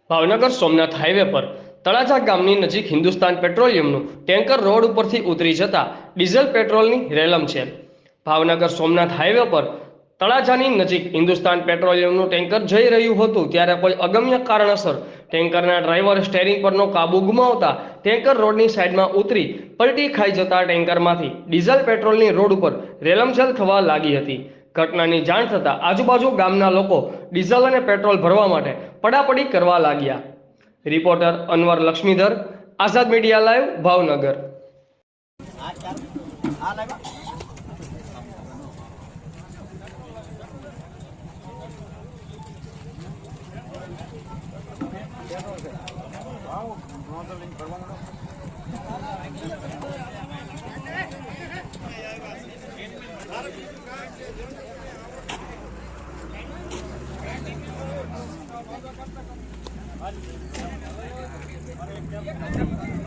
Bhavnagar Somnath highway પર તળાજા ગામની નજીક હિન્દુસ્તાન પેટ્રોલિયમનું ટેન્કર રોડ ઉપરથી ઉતરી જતા ડીઝલ પેટ્રોલની રેલમછેલ। ભાવનગર સોમનાથ હાઈવે પર તળાજાની નજીક હિન્દુસ્તાન પેટ્રોલિયમનું ટેન્કર જઈ રહ્યું હતું ત્યારે કોઈ અગમ્ય કારણસર ટેન્કરના ડ્રાઈવર સ્ટેરિંગ પરનો કાબુ ગુમાવતા ટેન્કર રોડની સાઈડમાં ઉતરી પલટી ખાઈ જતા ટેન્કરમાંથી ડીઝલ પેટ્રોલની રોડ ઉપર રેલમછેલ થવા લાગી હતી। ઘટનાની જાણ થતાં આજુબાજુ ગામના લોકો ડીઝલ અને પેટ્રોલ ભરવા માટે પડાપડી કરવા લાગ્યા। Reporter Anwar Laxmidhar, Azad media live, Bhavnagar. Thank you.